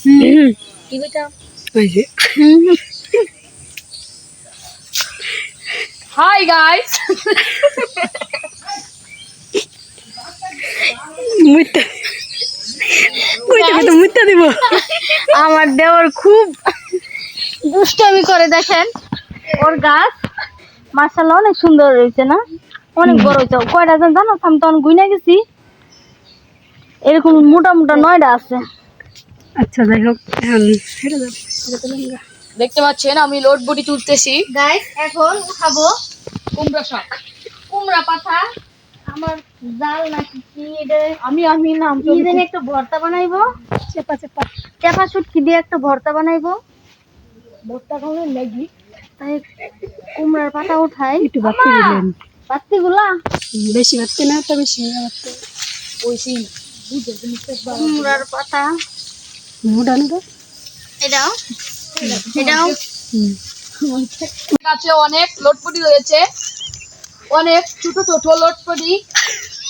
কি কইতা ওই যে হাই গাইস মুইতা মুইতা দিব আমার দেওর খুব দুষ্টামি করে দেখেন ওর গাছ মাশাআল্লাহ অনেক সুন্দর হয়েছে না অনেক বড় হয়েছে কয়টা জানো আমি তখন গুইনা গেছি এরকম মোটা মোটা 9টা আছে আচ্ছা যাই হোক দেখতে পাচ্ছেন আমি লোড বডি তুলতেছি গাইস এখন উঠাবো কুমড়া পাতা আমার জাল নাকি কি এটা আমি নাম কি জানি একটা ভর্তা বানাইবো চেপা শুটকি দিয়ে একটা ভর্তা বানাইবো ভর্তা খাওয়ার লাগি তাই কুমড়ার পাতা উঠাই একটু বাতি দিলেন পাত্তিগুলা বেশি বাতি না তো বেশি ওইসি কুমড়ার পাতা মুডান তো এটাও কাছে অনেক লটপটি হয়েছে অনেক ছোট ছোট লটপটি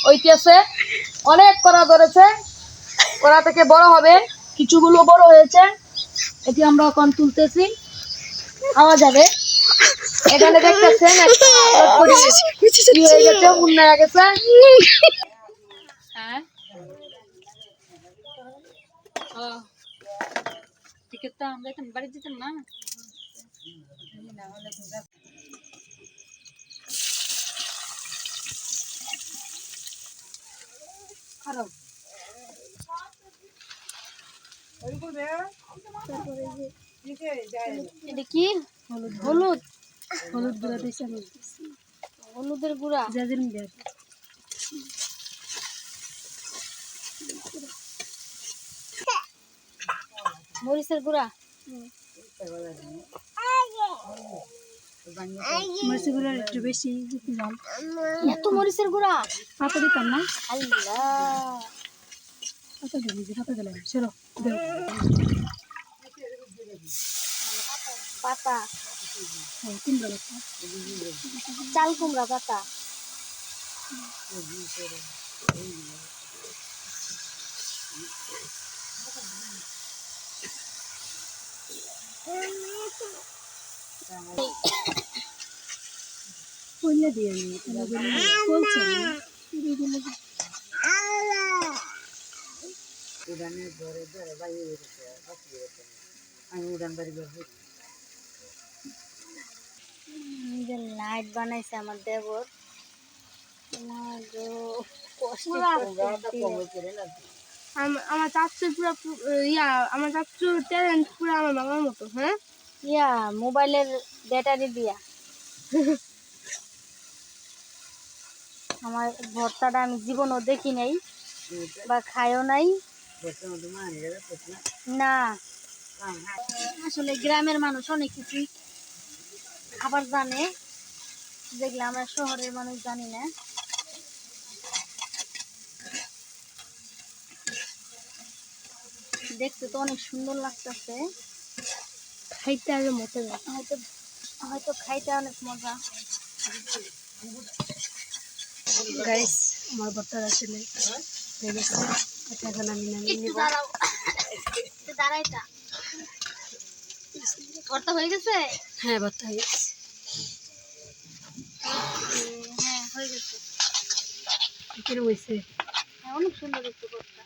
হইতেছে অনেক করা ধরেছে করা থেকে বড় হবে কিছুগুলো বড় হয়েছে এটি আমরা এখন তুলতেছি খাওয়া যাবে এখানে দেখতেছেন একটা লটপটি হয়ে গেছে উন্নয়া গেছে হ্যাঁ টিকিট তো আমরা এখন বাড়ি যেতাম না খারাপ এটা কি হলুদ হলুদ গুঁড়া দিয়েছে হলুদের গুঁড়া যাদের দেয় মরিচের গুঁড়া মরিচের গুঁড়া একটু বেশি ঝাল এত মরিচের গুঁড়া পাতা দিতাম না আল্লাহ পাতা দিলাম চলো পাতা কুমড়া চাল কুমড়া পাতা কইলে দিয়ে বলছে উড়ানের ধরে ধরে বাইরে আমি উড়ান বাড়ি লাইট বানাইছে আমার দেবর আমার চাচ্ছু পুরো আমার চাচ্ছু ট্যালেন্ট পুরো আমার মামার মতো হ্যাঁ মোবাইলের ব্যাটারি দিয়া আমার ভর্তাটা আমি জীবনও দেখি নাই বা খাইও নাই না আসলে গ্রামের মানুষ অনেক কিছু খাবার জানে যেগুলো আমরা শহরের মানুষ জানি না দেখতে তো অনেক সুন্দর লাগতেছে খাইতে আগে মতো হয়তো হয়তো খাইতে অনেক মজা গাইস আমার ভর্তা আসলে হয়ে গেছে এখন আমি নিব দাঁড়াইটা ভর্তা হয়ে গেছে হ্যাঁ ভর্তা হয়ে গেছে হ্যাঁ হয়ে গেছে কিরম হয়েছে অনেক সুন্দর একটু ভর্তা